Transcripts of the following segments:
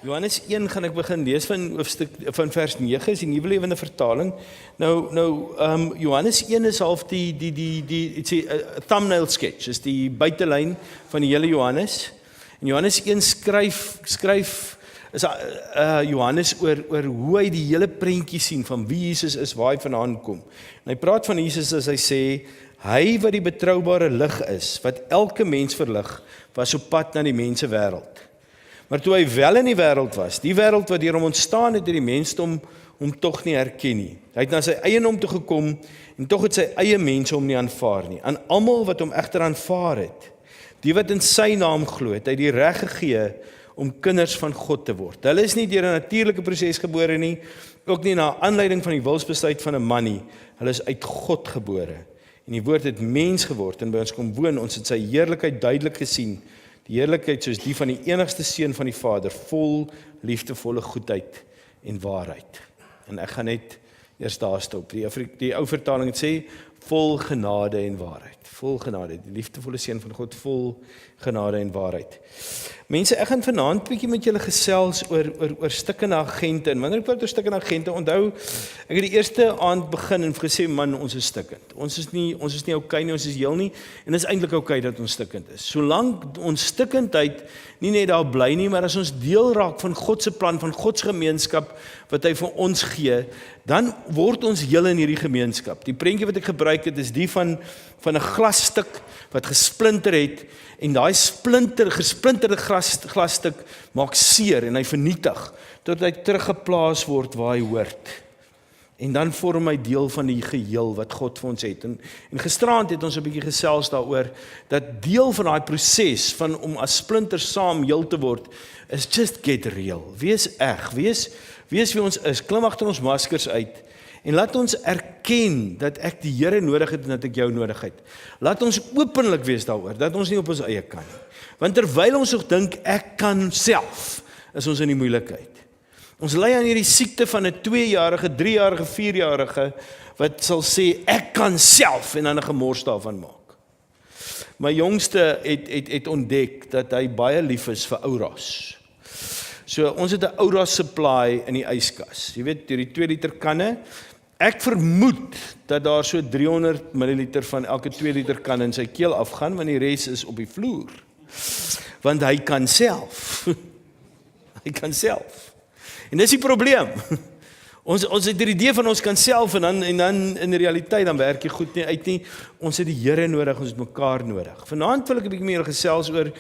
Johannes 1 gaan ek begin lees van vers 9, is die Nuwe Lewende Vertaling. Johannes 1 is half it's a thumbnail sketch, is die buitelyn van die hele Johannes. En Johannes 1 skryf Johannes oor hoe hy die hele prentjie sien van wie Jesus is, waar hy vandaan kom. En hy praat van Jesus as hy sê, hy wat die betroubare lig is, wat elke mens verlig, was op pad na die mensewêreld. Maar toe hy wel in die wêreld was, die wêreld wat deur hom ontstaan het, die mensdom hom tog nie herken nie. Hy het na sy eie naam toe gekom, en tog het sy eie mense hom nie aanvaar nie. Aan almal wat hom egter aanvaar het, die wat in sy naam glo, het hy die reg gegee om kinders van God te word. Hulle is nie deur 'n natuurlike proses gebore nie, ook nie na aanleiding van die wilsbesluit van 'n man nie. Hulle is uit God gebore. En die woord het mens geword en by ons kom woon. Ons het sy heerlikheid duidelik gesien. Die heerlikheid soos die van die enigste seun van die Vader, vol liefdevolle goedheid en waarheid. En ek gaan net eers daar stop. Die ou vertaling het sê, vol genade en waarheid. Vol genade, die liefdevolle seun van God, vol genade en waarheid. Mense, ek gaan vanaand bietjie met julle gesels oor stikkende agente. En wanneer ek praat oor stikkende agente, onthou, ek het die eerste aand begin en gesê, man, ons is stikkend. Ons is nie okay nie, ons is heel nie, en dit is eintlik okay dat ons stikkend is. Solank ons stikkendheid nie net daar bly nie, maar as ons deel raak van God se plan, van God se gemeenskap, wat hy vir ons gee, dan word ons heel in hierdie gemeenskap. Die prentjie wat ek gebruik het, is die van 'n glasstuk wat gesplinter het, en daai gesplinterde glasstuk maak seer en hy vernietig, tot hy teruggeplaas word waar hy hoort. En dan vorm hy deel van die geheel wat God vir ons het. En gisteraand het ons 'n bietjie gesels daaroor, dat deel van daai proses van om as splinter saam heel te word, is just get real. Wees eg, wees wie ons is, klim agter ons maskers uit, en laat ons erken dat ek die Here nodig het en dat ek jou nodig het. Laat ons openlik wees daaroor, dat ons nie op ons eie kan nie. Want terwyl ons nog dink, ek kan self, is ons in die moeilikheid. Ons ly aan hierdie siekte van 'n 2-jarige, 3-jarige, 4-jarige, wat sal sê, ek kan self, en dan 'n gemors daarvan maak. My jongste het ontdek, dat hy baie lief is vir Ouras. So, ons het 'n Ouras supply in die yskas. Jy weet, die 2 liter kanne. Ek vermoed dat daar so 300 ml van elke 2 liter kan in sy keel afgaan, want die res is op die vloer. Want hy kan self. Hy kan self. En dis die probleem. Ons het die idee van ons kan self, en dan in die realiteit, dan werk jy goed nie uit nie. Ons het die Here nodig, ons het mekaar nodig. Vanaand wil ek 'n bietjie meer gesels oor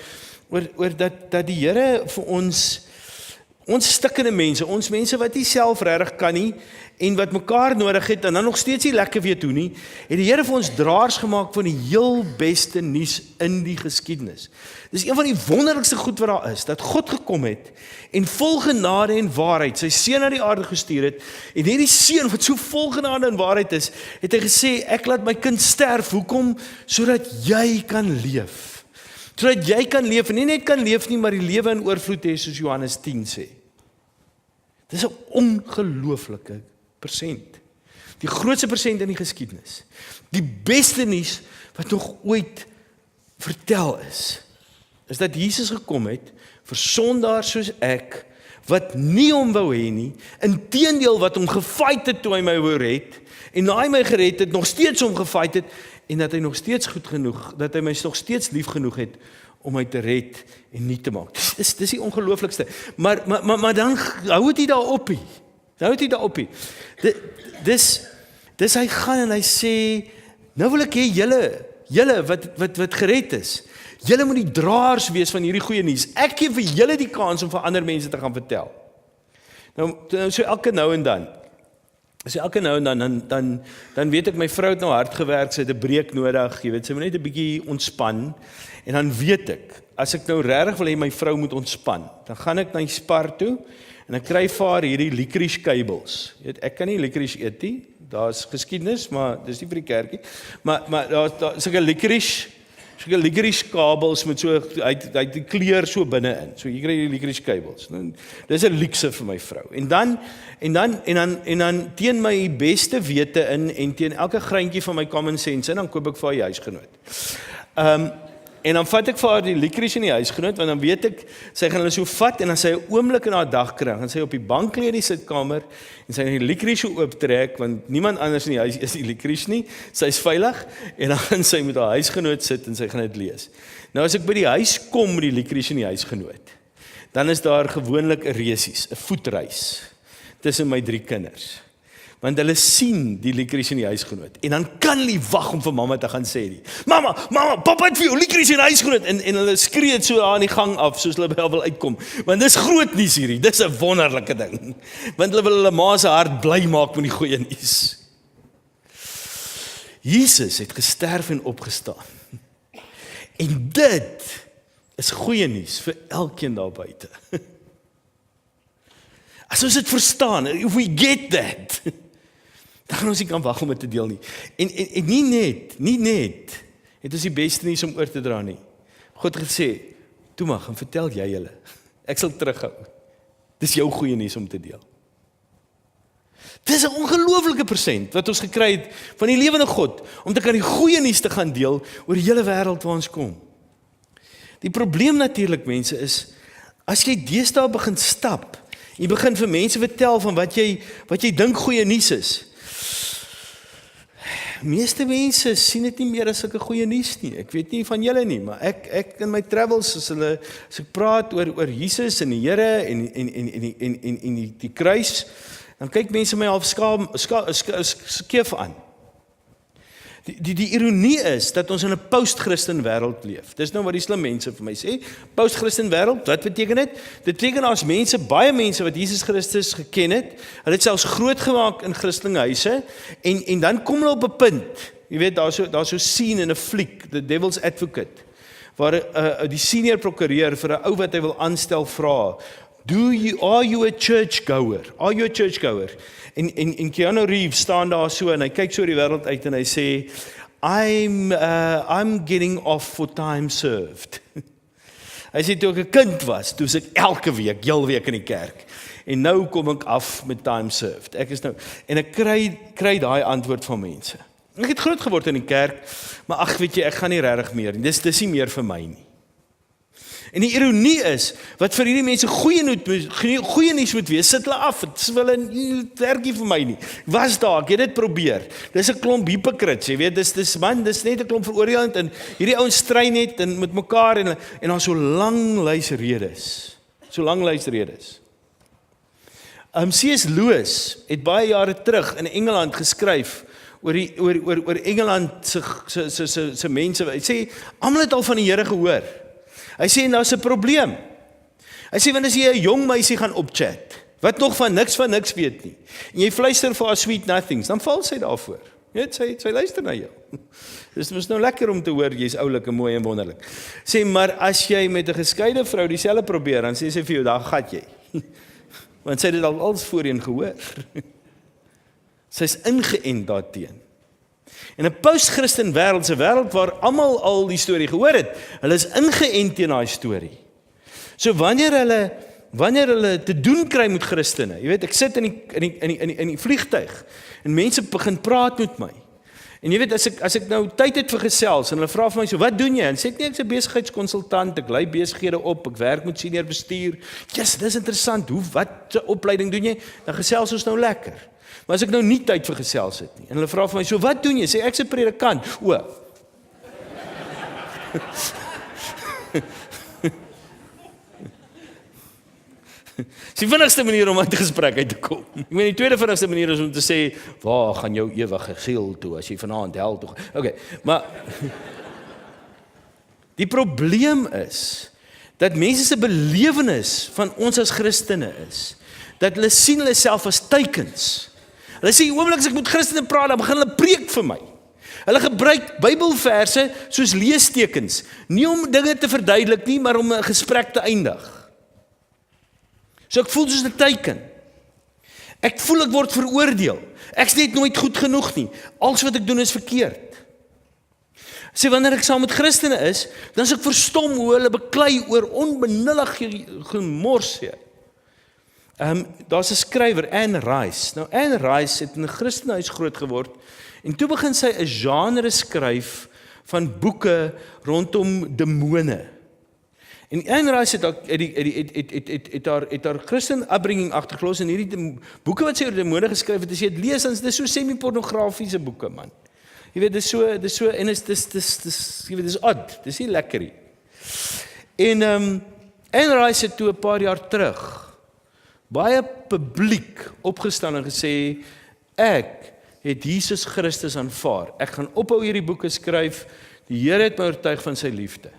dat die Here vir ons stikkende mense, ons mense wat nie self regtig kan nie, en wat mekaar nodig het, en dan nog steeds nie lekker weet hoe nie, het die Here vir ons draers gemaak van die heel beste nuus in die geskiedenis. Dis een van die wonderlikste goed wat daar is, dat God gekom het, en vol genade en waarheid, sy seun na die aarde gestuur het, en hierdie seun wat so vol genade en waarheid is, het hy gesê, ek laat my kind sterf, hoekom? Sodat jy kan leef. Sodat jy kan leef, en nie net kan leef nie, maar die lewe in oorvloed hê, soos Johannes 10 sê. Dis 'n ongelooflike persent. Die grootste persent in die geskiedenis. Die beste nuus wat nog ooit vertel is dat Jesus gekom het vir sondaars soos ek, wat nie hom wou hê nie, inteendeel wat hom gefight het toe hy my wou red, en na hy my gered het, nog steeds hom gefight het, en dat hy nog steeds goed genoeg, dat hy my nog steeds lief genoeg het, om my te red en nie te maak. Dis die ongelooflikste. Maar dan hou dit daar op. Dis hy gaan en hy sê, nou wil ek hê julle wat gered is, julle moet die draers wees van hierdie goeie nuus. Ek gee vir julle die kans om vir ander mense te gaan vertel. Nou so elke nou en dan, dan weet ek, my vrou het nou hard gewerk, sy het 'n breek nodig, jy weet, sy moet net 'n bietjie ontspan, en dan weet ek, as ek nou regtig wil hê my vrou moet ontspan, dan gaan ek na die Spar toe, en ek kry vir haar hierdie licorice kabels. Ek kan nie licorice eet nie, daar's geskiedenis, maar dis nie vir die kerkie, maar daar's sulke licorice kabels met so, hy het die kleur so binne-in, so jy kry die licorice kabels. Dis 'n luukse vir my vrou. En dan teen my beste wete en teen elke greintjie van my common sense, dan koop ek vir haar huisgenoot. En dan vat ek vir haar die licorice in die huisgenoot, want dan weet ek, sy gaan hulle so vat, en dan sy 'n oomblik in haar dag kry, gaan sy op die bank lê in die sitkamer, en sy gaan die licorice ooptrek, want niemand anders in die huis is die licorice nie, sy is veilig, en dan gaan sy met haar huisgenoot sit, en sy gaan dit lees. Nou as ek by die huis kom met die licorice in die huisgenoot, dan is daar gewoonlik 'n resies, 'n voetreis, tussen my 3 kinders. Want hulle sien die licorice in die huisgenoot. En dan kan hulle nie wag om vir mamma te gaan sê nie. Mamma, papa het vir jou licorice in die huisgenoot. En hulle skree dit so daar in die gang af, soos hulle by haar wil uitkom. Want dis groot nuus hierdie, dis 'n wonderlike ding. Want hulle wil hulle ma se hart bly maak met die goeie nuus. Jesus het gesterf en opgestaan. En dit is goeie nuus vir elkeen daar buite. As ons dit verstaan, if we get that, dan gaan ons nie kan wag om dit te deel nie. En nie net, het ons die beste nuus om oor te dra nie. God het gesê, toe maar, gaan vertel jy julle. Ek sal terughou. Dis jou goeie nuus om te deel. Dis 'n ongelooflike persent wat ons gekry het van die lewende God, om te kan die goeie nuus te gaan deel oor die hele wêreld waar ons kom. Die probleem natuurlik, mense, is, as jy deesdae begin stap, jy begin vir mense vertel van wat jy dink goeie nuus is. Meeste mense sien dit nie meer as sulke goeie nuus nie. Ek weet nie van julle nie, maar ek in my travels, as ek praat oor Jesus en die Here en die kruis, dan kyk mense my half skeef aan. Die ironie is dat ons in 'n post-Christen wêreld leef. Dis nou wat die slim mense vir my sê. Post-Christen wêreld, wat beteken dit? Dit beteken as baie mense wat Jesus Christus geken het, hulle het selfs groot gemaak in Christelike huise, en dan kom hulle op 'n punt. Jy weet, daar's so scene in 'n fliek, The Devil's Advocate, waar die senior prokureur vir 'n ou wat hy wil aanstel vra, are you a churchgoer? Are you a churchgoer? En Keanu Reeves staan daar so, en hy kyk so die wêreld uit, en hy sê, I'm getting off for time served. Hy sê, toe ek 'n kind was, toe ek elke week, heel week in die kerk, en nou kom ek af met time served. En ek kry daai antwoord van mense. Ek het groot geword in die kerk, maar ag, weet jy, ek gaan nie regtig meer nie, dis nie meer vir my nie. En die ironie is, wat vir hierdie mense goeie nuus moet wees, sit hulle af, dit wil werk nie vir my nie. Was daar, ek het dit probeer. Dis 'n klomp hypocrites, jy weet, dis net 'n klomp veroordelend, en hierdie ouens stry net en met mekaar, en dan so lang lys redes. C.S. Lewis het baie jare terug in Engeland geskryf oor Engeland se mense. Hy sê, almal het al van die Here gehoor. Hy sê, nou is 'n probleem. Hy sê, want as jy 'n jong meisie gaan opchat, wat nog van niks weet nie, en jy fluister vir haar sweet nothings, dan val sy daarvoor. Jy weet, sy luister na jou. Dis mos nou lekker om te hoor, jy's oulik en mooi en wonderlik. Sê, maar as jy met 'n geskeide vrou dieselfde probeer, dan sê sy vir jou, daar gat jy. Want sy het dit al als voorheen gehoor. Sy's ingeënt daarteen. In 'n post-Christen wêreld, 'n wêreld waar almal al die storie gehoor het, hulle is ingeënt teen daai storie. So wanneer hulle te doen kry met Christene, jy weet, ek sit in die vliegtuig, en mense begin praat met my. En jy weet, as ek nou tyd het vir gesels, en hulle vra vir my so, wat doen jy? En sê ek, nee, ek's 'n besigheidskonsultant, ek lei besighede op, ek werk met senior bestuur. Yes, dis interessant, wat 'n opleiding doen jy? Dan gesels ons nou lekker. Maar as ek nou nie tyd vir gesels het nie, en hulle vra vir my, so wat doen jy? Sê ek's 'n predikant. Dis die vinnigste manier om uit die gesprek uit te kom. Ek meen, die tweede vinnigste manier is om te sê, waar gaan jou ewige siel toe, as jy vanaand hel toe? Okay, maar die probleem is, dat mense se belewenis van ons as Christene is, dat hulle sien hulle self as teikens. Hulle sê, oomblik as ek met Christene praat, dan begin hulle preek vir my. Hulle gebruik Bybelverse soos leestekens, nie om dinge te verduidelik nie, maar om 'n gesprek te eindig. So ek voel soos 'n teiken. Ek voel ek word veroordeel. Ek's net nooit goed genoeg nie. Alles wat ek doen is verkeerd. Sê, wanneer ek saam met Christene is, dan is ek verstom hoe hulle beklei oor onbenullige gemors. Daar's 'n skrywer, Anne Rice. Nou, Anne Rice het in 'n Christenhuis groot geword, en toe begin sy 'n genre skryf van boeke rondom demone. En Anne Rice het haar Christen upbringing agtergelos en hierdie boeke wat sy oor demone geskryf het, as jy dit lees, dan is dit so semi-pornografiese boeke, man. Jy weet, dis so, en jy weet, dis odd, dis nie lekker nie. En Anne Rice het toe 'n paar jaar terug baie publiek opgestaan en gesê, ek het Jesus Christus aanvaar. Ek gaan ophou hierdie boeke skryf. Die Here het my oortuig van sy liefde.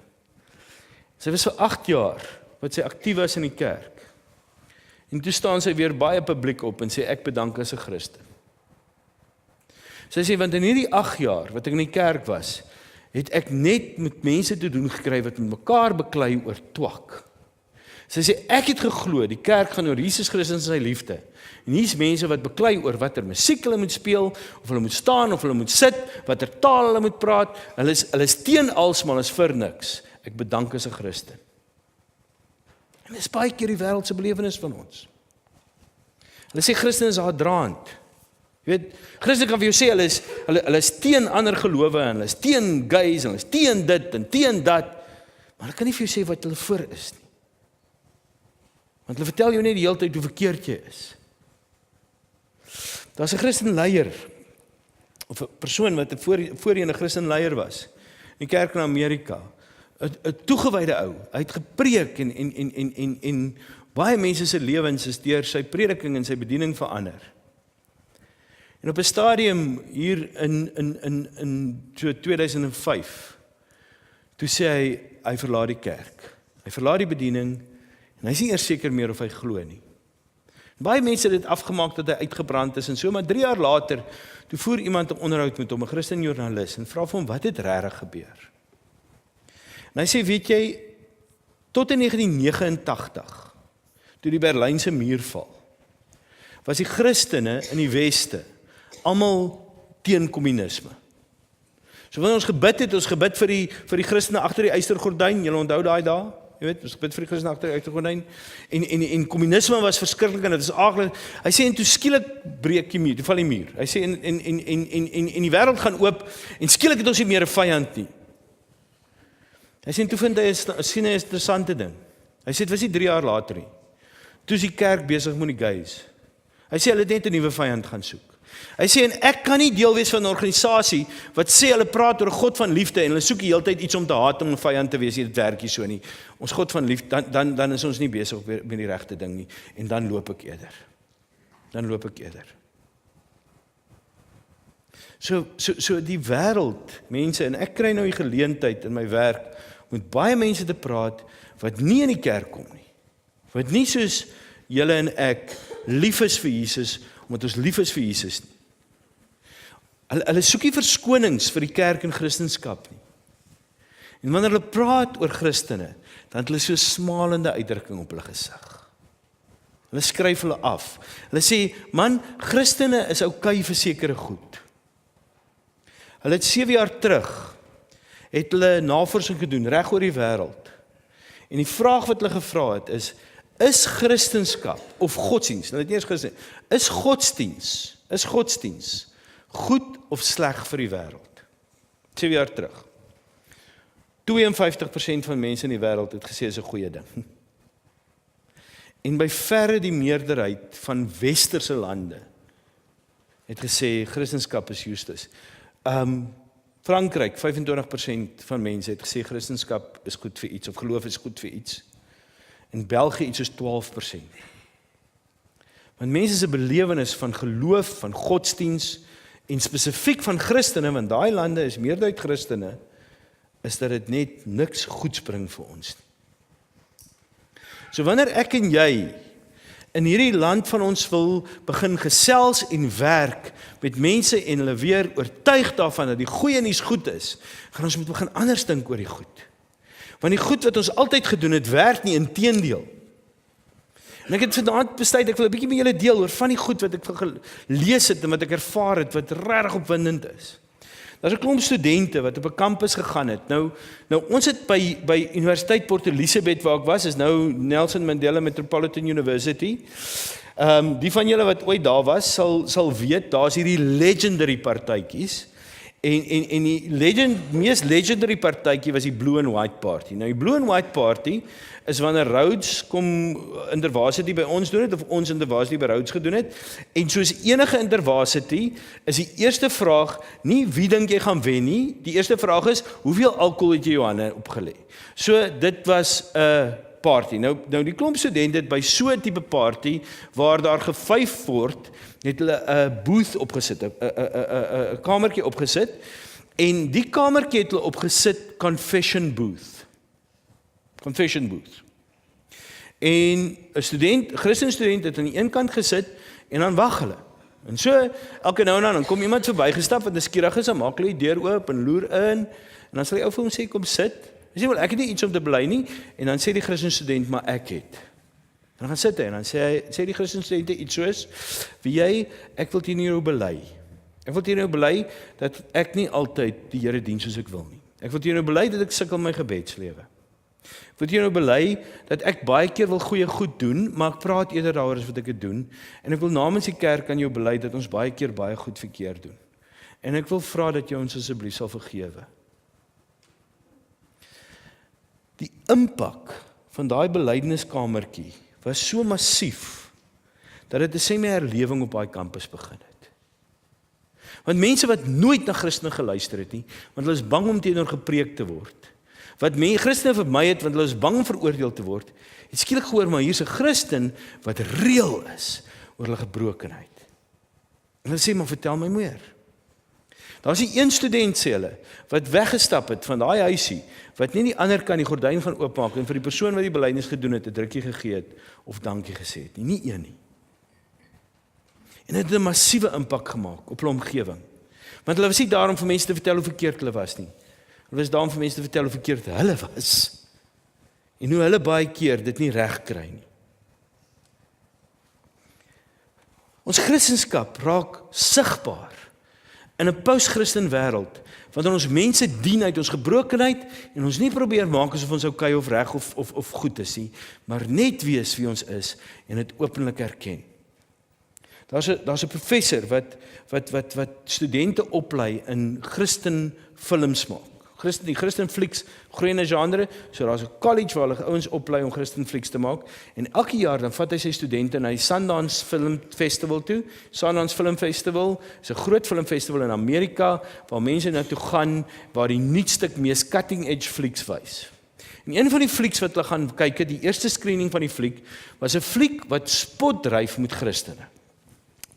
Sy was vir 8 jaar wat sy aktief was in die kerk. En toe staan sy weer baie publiek op en sê, ek bedank as 'n Christen. Sy sê, want in hierdie 8 jaar wat ek in die kerk was, het ek net met mense te doen gekry wat met mekaar beklei oor twak. Sy sê, ek het geglo, die kerk gaan oor Jesus Christus en sy liefde. En hier's mense wat beklei oor watter musiek hulle moet speel, of hulle moet staan, of hulle moet sit, watter taal hulle moet praat. Hulle is teen als, maar hulle is vir niks. Ek bedank as 'n Christen. En dis baie keer die wêreld se belewenis van ons. Hulle sê Christen is haatdraand. Jy weet, Christen kan vir jou sê hulle is teen ander gelowe en hulle is teen gays en hulle is teen dit en teen dat, maar hulle kan nie vir jou sê wat hulle voor is nie. Want hulle vertel jou net die hele tyd hoe verkeerd jy is. Daar's 'n Christen leier of 'n persoon wat voorheen 'n Christen leier was in die kerk in Amerika. 'n toegewyde ou. Hy het gepreek en baie mense se lewens is deur sy prediking en sy bediening verander. En op 'n stadium hier in 2005, toe sê hy verlaat die kerk. Hy verlaat die bediening en hy is nie eers seker meer of hy glo nie. Baie mense het dit afgemaak dat hy uitgebrand is en so, maar 3 jaar later, toe voer iemand 'n onderhoud met hom, 'n Christen joernalis, en vra vir hom, wat het regtig gebeur? En hy sê, weet jy, tot in 1989, toe die Berlynse muur val, was die Christene in die Weste almal teen kommunisme. So wanneer ons gebid vir die Christene agter die ystergordyn, julle onthou daai dae? Jy weet, ons gebid vir die Christene agter die ystergordyn, en kommunisme was verskriklik, en dit is aardig. Hy sê, en toe skielik breek die muur, toe val die muur. Hy sê, en die wêreld gaan oop, en skielik het ons nie meer 'n vyand nie. Hy sê, en toe vind hy 'n interessante ding. Hy sê, dit was nie 3 jaar later nie. Toe is die kerk besig met die gays. Hy sê, hulle het net 'n nuwe vyand gaan soek. Hy sê, en ek kan nie deel wees van 'n organisasie wat sê hulle praat oor 'n God van liefde en hulle soek die hele tyd iets om te haat om 'n vyand te wees. Dit werk nie so nie. Ons God van liefde, dan is ons nie besig met die regte ding nie. En dan loop ek eerder. So die wêreld, mense, en ek kry nou die geleentheid in my werk met baie mense te praat wat nie in die kerk kom nie. Wat nie soos julle en ek lief is vir Jesus, omdat ons lief is vir Jesus nie. Hulle soek nie verskonings vir die kerk en Christendom nie. En wanneer hulle praat oor Christene, dan het hulle so 'n smalende uitdrukking op hulle gesig. Hulle skryf hulle af. Hulle sê, man, Christene is okay vir sekere goed. Hulle het 7 jaar terug, het hulle navorsing gedoen, reg oor die wêreld. En die vraag wat hulle gevra het is Christendom of godsdienst, hulle het nie eens gesê, is godsdienst goed of sleg vir die wêreld? 7 jaar terug. 52% van mense in die wêreld het gesê is 'n goeie ding. En by verre die meerderheid van westerse lande het gesê Christendom is useless. Frankryk, 25% van mense het gesê Christendom is goed vir iets, of geloof is goed vir iets. In België iets soos 12%. Want mense se belewenis van geloof, van godsdiens, en spesifiek van Christene, want daai lande is meerderheid Christene, is dat dit net niks goeds bring vir ons nie. So wanneer ek en jy in hierdie land van ons wil begin gesels en werk met mense en hulle weer oortuig daarvan dat die goeie nuus goed is, gaan ons moet begin anders dink oor die goed. Want die goed wat ons altyd gedoen het, werk nie, inteendeel. En ek het vanaand besluit, ek wil 'n bietjie met julle deel oor van die goed wat ek gelees het en wat ek ervaar het, wat regtig opwindend is. Daar's 'n klomp studente wat op 'n kampus gegaan het. Nou ons het by Universiteit Port Elizabeth waar ek was, is nou Nelson Mandela Metropolitan University. Die van julle wat ooit daar was, sal weet, daar's hierdie legendary partytjies. En die mees legendary partytjie was die Blue and White Party. Nou die Blue and White Party is wanneer Rhodes kom InterVarsity by ons doen het, of ons InterVarsity by Rhodes gedoen het, en soos enige InterVarsity, is die eerste vraag, nie wie dink jy gaan wen nie, die eerste vraag is, hoeveel alkohol het jy jou hande opgelê? So, dit was 'n party. Nou die klomp studente het by so 'n tipe party, waar daar gevyf word, het hulle 'n booth opgesit, 'n kamertjie opgesit, en die kamertjie het hulle opgesit confession booth. En 'n student, Christen student het aan die een kant gesit, en dan wag hulle. En so, elke nou en dan kom iemand verbygestap, wat nuuskierig is, dan maak hulle die deur oop, en loer in, en dan sal die ou vir hom sê, kom sit. Hy sê, wel, ek het nie iets om te bely nie, en dan sê die Christen student, maar ek het. En dan gaan sit hy, en dan sê die Christen studente iets soos, ek wil teen jou bely. Ek wil teen jou bely, dat ek nie altyd die Here dien soos ek wil nie. Ek wil teen jou bely, dat ek sukkel my gebedslewe. Ek wil teen jou bely, dat ek baie keer wil goeie goed doen, maar ek praat eerder daaroor as wat ek het doen, en ek wil namens die kerk aan jou bely, dat ons baie keer baie goed verkeerd doen. En ek wil vra dat jy ons asseblief sal vergewe. Die impak van daai belydeniskamertjie was so massief, dat dit 'n semi-herlewing op daai kampus begin het. Want mense wat nooit na Christene geluister het nie, want hulle is bang om teenoor gepreek te word, wat Christene vermy het, want hulle is bang om veroordeel te word, het skielik gehoor, maar hier's 'n Christen wat reël is oor hulle gebrokenheid. En hulle sê, maar vertel my meer. Daar's die een student, sê hulle, wat weggestap het van daai huisie, wat nie die ander kan die gordyn gaan oopmaak, en vir die persoon wat die belydenis gedoen het, 'n drukkie gegee het, of dankie gesê het, nie een nie. En dit het 'n massiewe impak gemaak op hulle omgewing. Want hulle was nie daar om vir mense te vertel hoe verkeerd hulle was nie. Hulle was daar om vir mense te vertel hoe verkeerd hulle was. En hoe hulle baie keer dit nie reg kry nie. Ons Christendom raak sigbaar in 'n post-Christen wêreld, wanneer ons mense dien uit ons gebrokenheid, en ons nie probeer maak asof ons okay of reg of goed is nie, maar net wees wie ons is, en dit openlik erken. Daar's 'n professor wat studente oplei in Christen films maak. Die Christen flieks groei in 'n genre, so daar's 'n college waar hulle ouens oplei om Christen flieks te maak, en elke jaar dan vat hy sy studente na die Sundance Film Festival toe. Sundance Film Festival is 'n groot filmfestival in Amerika, waar mense na toe gaan, waar die nuutste, mees cutting edge flieks wys. En een van die flieks wat hulle gaan kyk, die eerste screening van die fliek, was 'n fliek wat spot dryf met Christene.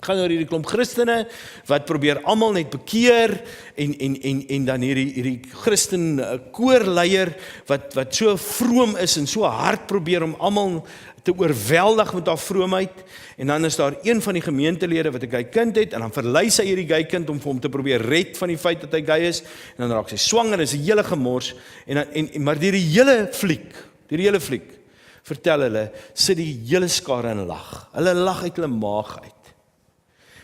Gaan oor hierdie klomp Christene, wat probeer almal net bekeer, en dan hierdie Christen koorleier, wat so vroom is, en so hard probeer om almal te oorweldig met haar vroomheid, en dan is daar een van die gemeentelede wat 'n gay kind het, en dan verlei sy hierdie gay kind om vir hom te probeer red van die feit dat hy gay is, en dan raak sy swanger, en is 'n hele gemors, maar deur die hele fliek, vertel hulle, sit die hele skare in lag. Hulle lag uit hulle maag uit.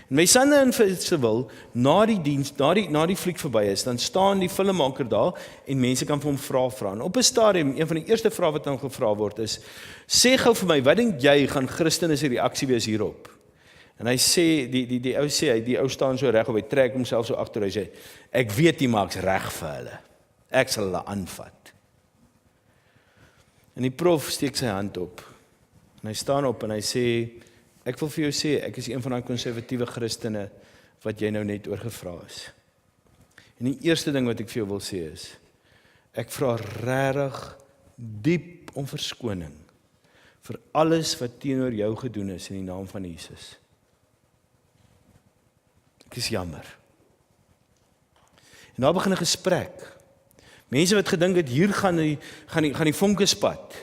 En by Sundance Festival, na die diens, na die fliek verby is, dan staan die filmmaker daar, en mense kan vir hom vra. En op 'n stadium, een van die eerste vrae wat hom gevra word is, sê gou vir my, wat dink jy gaan Christene se reaksie wees hierop? En hy sê, die ou staan so reg op, hy trek homself so agter, hy sê, ek weet nie, maar ek's reg vir hulle. Ek sal hulle aanvat. En die prof steek sy hand op, en hy staan op, en hy sê, ek wil vir jou sê, ek is een van die konservatiewe Christene wat jy nou net oorgevra is. En die eerste ding wat ek vir jou wil sê is, ek vra regtig diep om verskoning vir alles wat teenoor jou gedoen is in die naam van Jesus. Ek is jammer. En daar begin 'n gesprek. Mense wat gedink het, hier gaan die vonkespad,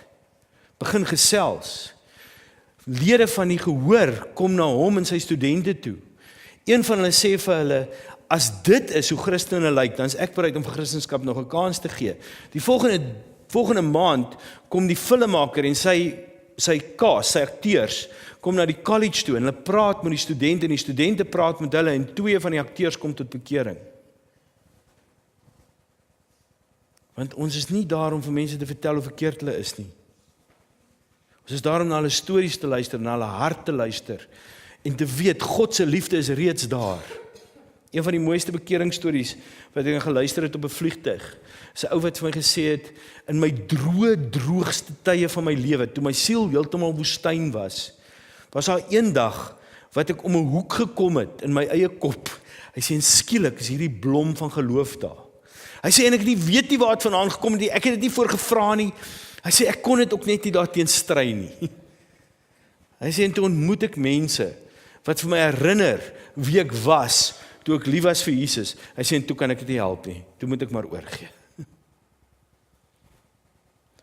begin gesels. Lede van die gehoor kom na hom en sy studente toe. Een van hulle sê vir hulle, as dit is hoe Christene lyk, dan is ek bereid om vir Christendom nog 'n kans te gee. Die volgende maand kom die filmmaker en sy cast, sy akteurs, kom na die college toe en hulle praat met die studente en die studente praat met hulle en 2 van die akteurs kom tot bekering. Want ons is nie daar om vir mense te vertel hoe verkeerd hulle is nie. Ons is daar om na hulle stories te luister, na hulle hart te luister en te weet, God se liefde is reeds daar. Een van die mooiste bekeringsstories wat ek geluister het op 'n vliegtuig, is 'n ou wat vir my gesê het, in my droogste tye van my lewe, toe my siel heeltemal woestyn was daar een dag wat ek om 'n hoek gekom het in my eie kop. Hy sê, en skielik is hierdie blom van geloof daar. Hy sê, en ek weet nie waar het vandaan gekom het nie, ek het dit nie voor gevra nie. Hy sê, ek kon dit ook net nie daarteen stry nie. Hy sê, en toe ontmoet ek mense wat vir my herinner wie ek was, toe ek lief was vir Jesus. Hy sê, en toe kan ek dit nie help nie, toe moet ek maar oorgee.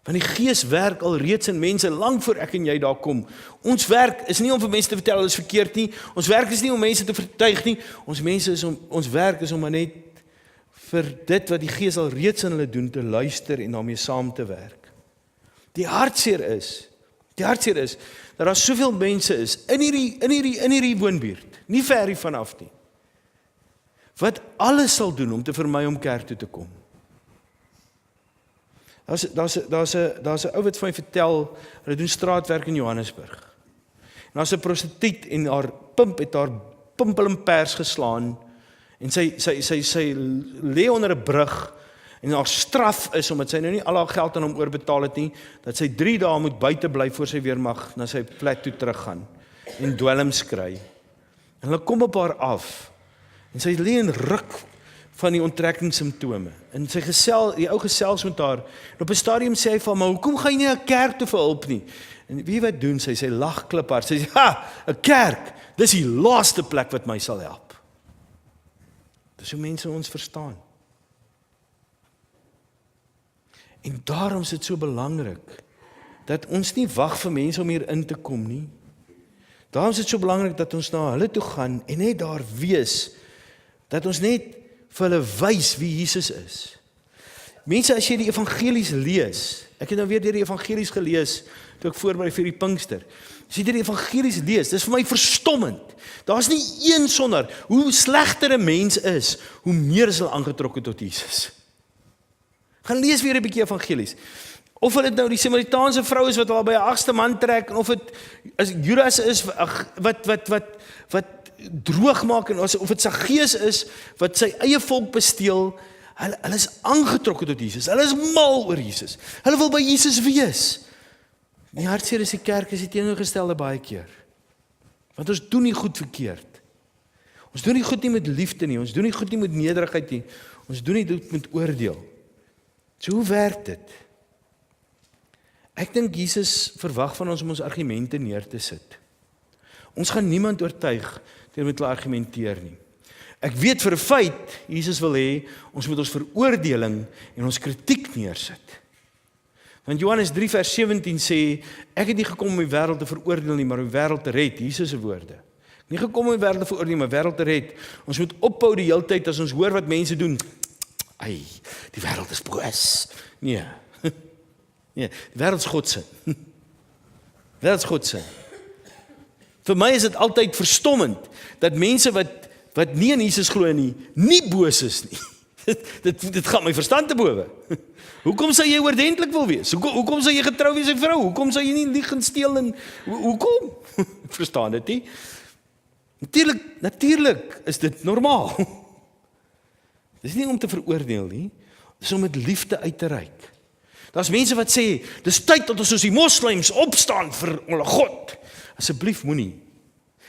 Want die Gees werk al reeds in mense, lang voor ek en jy daar kom. Ons werk is nie om vir mense te vertel, hulle is verkeerd nie. Ons werk is nie om mense te vertuig nie. Ons werk is om maar net vir dit wat die Gees al reeds in hulle doen, te luister en daarmee saam te werk. Die hartseer is, dat daar soveel mense is, in hierdie woonbuurt, nie ver hier vanaf nie, wat alles sal doen om te vermy om kerk toe te kom. Daar's 'n ou wat vir my vertel, hulle doen straatwerk in Johannesburg. En daar's 'n prostituut en haar pimp het haar pimpel in pers geslaan en sy lê onder 'n brug en haar straf is, omdat sy nou nie al haar geld aan hom oorbetaal het nie, dat sy 3 dae moet buite bly voor sy weer mag na sy plek toe teruggaan en dwelms kry. En hulle kom op haar af en sy lê in ruk van die onttrekkingssimptome. En die ou gesels met haar, en op 'n stadium sê hy van, maar hoekom gaan jy nie 'n kerk toe vir hulp nie? En wie wat doen sy? Sy lag kliphard. Sy sê, 'n kerk, dis die laaste plek wat my sal help. Dis hoe mense ons verstaan. En daarom is dit so belangrik, dat ons nie wag vir mense om hier in te kom nie. Daarom is dit so belangrik, dat ons na hulle toe gaan, en net daar wees, dat ons net vir hulle wys wie Jesus is. Mense, as jy die evangelies lees, ek het nou weer deur die evangelies gelees, toe ek voorberei vir die Pinkster. As jy die evangelies lees, dis vir my verstommend. Daar's nie een sonder, hoe slegter 'n mens is, hoe meer is hulle aangetrokke tot Jesus. Gaan lees weer 'n bietjie evangelies. Of dit nou die Samaritaanse vrou is, wat al by 'n 8ste man trek, en of dit as Judas is, wat droog maak, en of dit Saggeus is, wat sy eie volk besteel, hulle is aangetrokke tot Jesus, hulle is mal oor Jesus, hulle wil by Jesus wees. Die hartseer is die kerk is die teenoorgestelde baie keer, want ons doen nie goed verkeerd, ons doen nie goed nie met liefde nie, ons doen nie goed nie met nederigheid nie, ons doen nie goed met oordeel. So hoe werk dit? Ek dink Jesus verwag van ons om ons argumente neer te sit. Ons gaan niemand oortuig deur met hulle argumenteer nie. Ek weet vir 'n feit, Jesus wil hê, ons moet ons veroordeling en ons kritiek neersit. Want Johannes 3 vers 17 sê, ek het nie gekom om die wêreld te veroordeel nie, maar om die wêreld te red, Jesus se woorde. Nie gekom om die wêreld te veroordeel, maar wêreld te red. Ons moet ophou die hele tyd as ons hoor wat mense doen. Ai, die wêreld is boos. Nee. Nee, die wêreld is God se. Wêreld is God se. Vir my is dit altyd verstommend dat mense wat nie in Jesus glo nie boos is nie. Dit gaan my verstand te bowe. Hoekom sou jy oordentlik wil wees? Hoekom sou jy getrou wees aan 'n vrou? Hoekom sou jy nie lieg en steel en hoekom? Ek verstaan dit nie. Natuurlik is dit normaal. Dis nie om te veroordeel nie, dis om met liefde uit te reik. Daar's mense wat sê, dis tyd dat ons soos die moslems opstaan vir hulle God. Asseblief moenie.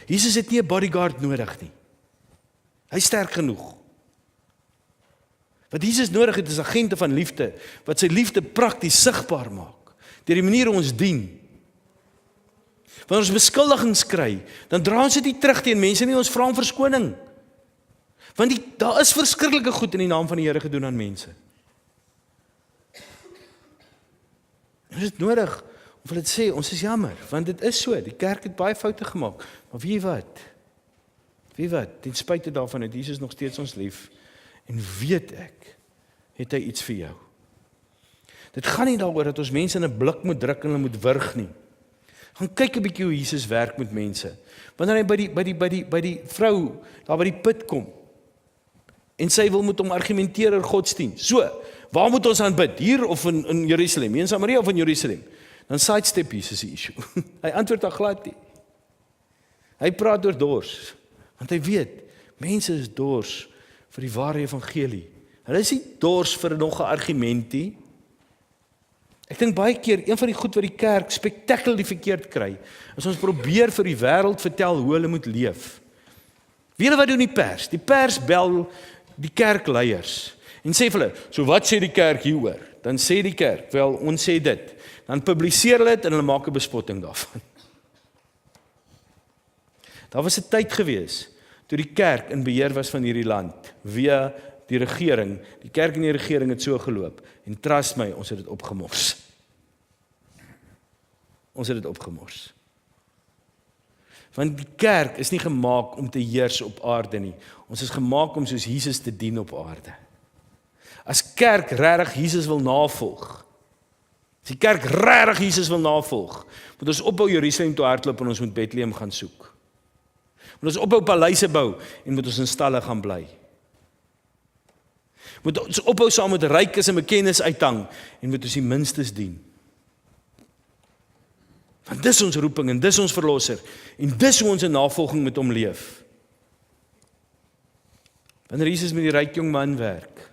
Jesus het nie 'n bodyguard nodig nie. Hy is sterk genoeg. Wat Jesus nodig het is agente van liefde, wat sy liefde prakties sigbaar maak, deur die manier hoe ons dien. Wanneer ons beskuldigings kry, dan dra ons dit nie terug teen mense nie, ons vra om verskoning. Want daar is verskriklike goed in die naam van die Here gedoen aan mense. Ons het nodig om vir dit sê, ons is jammer, want dit is so, die kerk het baie foute gemaak, maar wie wat, ten spyte daarvan het Jesus nog steeds ons lief, en weet ek, het hy iets vir jou. Dit gaan nie daaroor dat ons mense in 'n blik moet druk en hulle moet wurg nie. Gaan kyk 'n bietjie hoe Jesus werk met mense. Wanneer hy by die vrou daar by die put kom, en sy wil met hom argumenteer oor godsdienst. So, waar moet ons aanbid? Hier of in Jerusalem? In Samaria of in Jerusalem? Dan sidestep Jesus die issue. Hy antwoord daar glad nie. Hy praat oor dors, want hy weet, mense is dors vir die ware evangelie. Hulle is nie dors vir nog 'n argument nie. Ek dink baie keer, een van die goed wat die kerk spectacularly verkeerd kry, is ons probeer vir die wêreld vertel hoe hulle moet leef. Weet julle wat doen die pers? Die pers bel die kerkleiers en sê vir hulle, so wat sê die kerk hieroor? Dan sê die kerk, wel, ons sê dit. Dan publiseer hulle dit en hulle maak 'n bespotting daarvan. Daar was 'n tyd gewees, toe die kerk in beheer was van hierdie land, via die regering, die kerk en die regering het so geloop, en trust my, ons het dit opgemors. Ons het dit opgemors. Want die kerk is nie gemaak om te heers op aarde nie. Ons is gemaak om soos Jesus te dien op aarde. As kerk regtig Jesus wil navolg, as die kerk regtig Jesus wil navolg, moet ons ophou Jerusalem toe hardloop en ons moet Bethlehem gaan soek. Moet ons ophou paleise bou en moet ons in stalle gaan bly. Moet ons ophou saam met rykes en bekendes uithang en moet ons die minstes dien. Want dis ons roeping en dis ons verlosser en dis hoe ons in navolging met hom leef. Wanneer Jesus met die ryk jong man werk,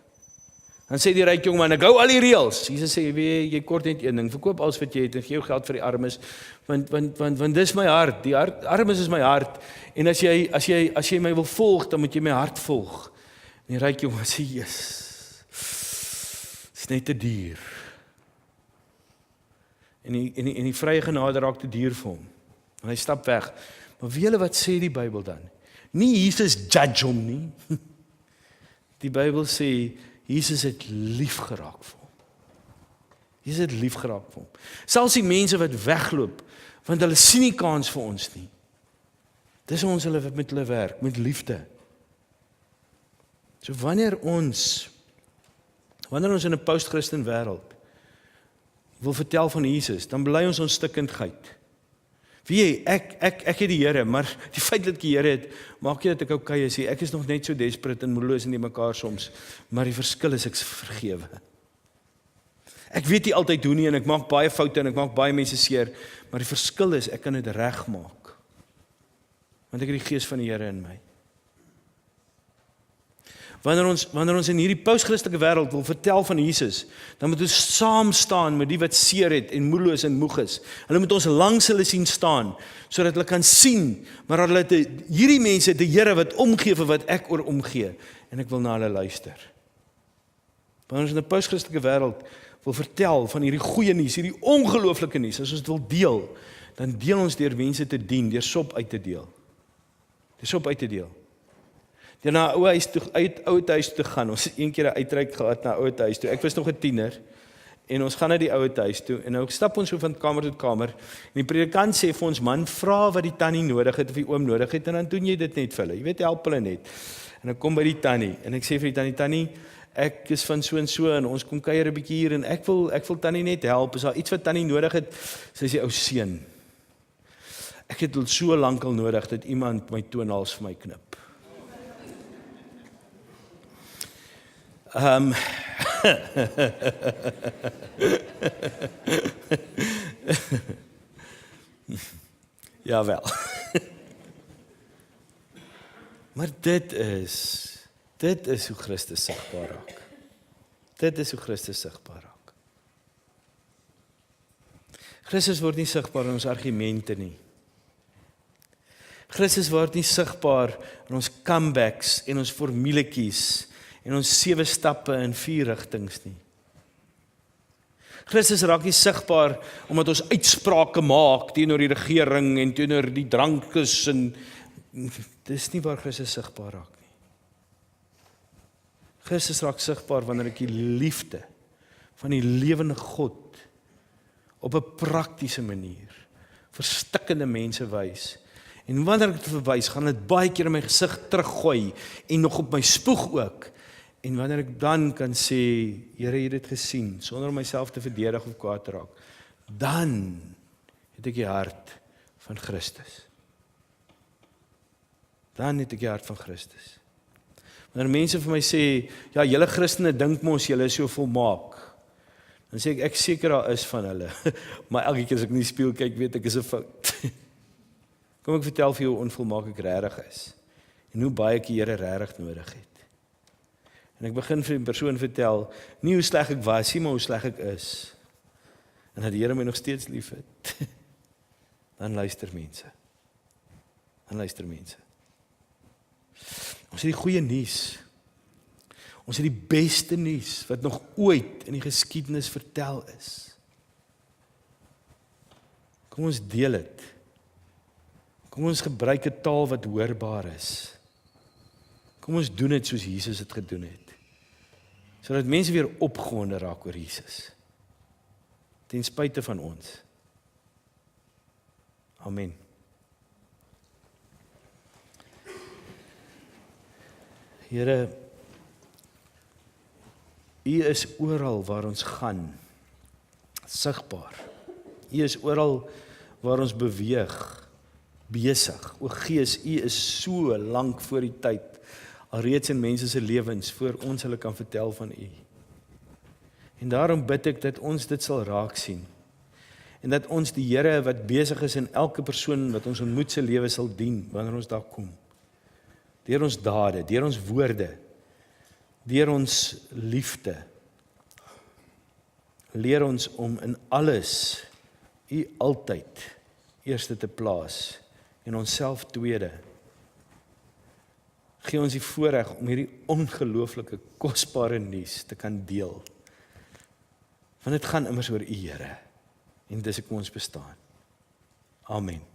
dan sê die ryk jong man, ek hou al die reëls. Jesus sê, jy kort net een ding, verkoop alles wat jy het en gee jou geld vir die armes, want dis my hart, die armes is my hart, en as jy my wil volg, dan moet jy my hart volg. En die ryk jong man sê, yes, is net te duur. En die vrye genade raak te duur vir hom. En hy stap weg. Maar weet julle wat sê die Bybel dan? Nie Jesus judge hom nie. Die Bybel sê, Jesus het lief geraak vir hom. Jesus het lief geraak vir hom. Selfs die mense wat wegloop, want hulle sien nie kans vir ons nie. Dis hoe ons met hulle werk, met liefde. So wanneer ons in 'n post-Christen wêreld wil vertel van Jesus, dan bely ons stikkindheid. Wie ek het die Here, maar die feit dat ek die Here het, maak nie dat ek okay is nie. Ek is nog net so desperate en moedeloos in die mekaar soms, maar die verskil is ek vergewe. Ek weet nie altyd hoe nie en ek maak baie foute en ek maak baie mense seer, maar die verskil is ek kan dit regmaak. Want ek het die Gees van die Here in my. Wanneer ons in hierdie post-Christelike wêreld wil vertel van Jesus, dan moet ons saam staan met die wat seer het en moedeloos en moeg is. Hulle moet ons langs hulle sien staan, sodat hulle kan sien, maar hulle hierdie mense, die Here wat omgee vir wat ek oor omgee, en ek wil na hulle luister. Wanneer ons in 'n post-Christelike wêreld wil vertel van hierdie goeie nuus, hierdie ongelooflike nuus, as ons dit wil deel, dan deel ons deur mense te dien, deur sop uit te deel. Deur sop uit te deel. Deur na 'n ouer huis te gaan. Ons het een keer 'n uitreik gehad na 'n ouer huis toe. Ek was nog 'n tiener en ons gaan na die ouer huis toe en nou stap ons so van kamer tot kamer en die predikant sê vir ons, man, vra wat die tannie nodig het of die oom nodig het en dan doen jy dit net vir hulle. Jy weet, help hulle net. En ek kom by die tannie en ek sê vir die tannie, ek is van so en ons kom kuier 'n bietjie hier en ek wil tannie net help. Is daar iets wat tannie nodig het? Sy sê, ou seun, ek het al so lank al nodig dat iemand my toenails vir my knip. Jawel. Maar dit is hoe Christus sigbaar raak. Dit is hoe Christus sigbaar raak. Christus word nie sigbaar in ons argumente nie. Christus word nie sigbaar in ons comebacks en ons formuletjies en ons 7 stappe in 4 rigtings nie. Christus raak nie sigbaar omdat ons uitsprake maak teenoor die regering en teenoor die drankes en dis nie waar Christus sigbaar raak nie. Christus raak sigbaar wanneer ek die liefde van die lewende God op 'n praktiese manier verstikkende mense wys. En wanneer ek dit verwys, gaan dit baie keer in my gesig teruggooi en nog op my spoeg ook. En wanneer ek dan kan sê, Here, jy het dit gesien, sonder om myself te verdedig of kwaad te raak, dan het ek die hart van Christus. Dan het ek die hart van Christus. Wanneer mense vir my sê, ja, julle Christene dink mos julle is so volmaak, dan sê ek seker daar is van hulle, maar elke keer as ek in die spieël kyk, weet ek is 'n fout. Kom ek vertel vir jou hoe onvolmaak ek regtig is, en hoe baie ek die Here regtig nodig het. En ek begin vir die persoon vertel, nie hoe sleg ek was nie, maar hoe sleg ek is. En dat die Here my nog steeds lief het. Dan luister mense. Ons het die goeie nuus. Ons het die beste nuus wat nog ooit in die geskiedenis vertel is. Kom ons deel dit. Kom ons gebruik 'n taal wat hoorbaar is. Kom ons doen dit soos Jesus dit gedoen het. Sodat mense weer opgewonde raak oor Jesus. Ten spyte van ons. Amen. Here, U is oral waar ons gaan, sigbaar. U is oral waar ons beweeg, besig. O Gees, U is so lank voor die tyd, alreeds in mense se lewens, voor ons hulle kan vertel van U. En daarom bid ek dat ons dit sal raak sien. En dat ons die Here wat besig is in elke persoon wat ons ontmoet se lewe sal dien, wanneer ons daar kom. Deur ons dade, deur ons woorde, deur ons liefde. Leer ons om in alles U altyd eerste te plaas en onsself tweede. Gee ons die voorreg om hierdie ongelooflike kosbare nuus te kan deel. Want dit gaan immers oor U, Here, en dis ek ons bestaan. Amen.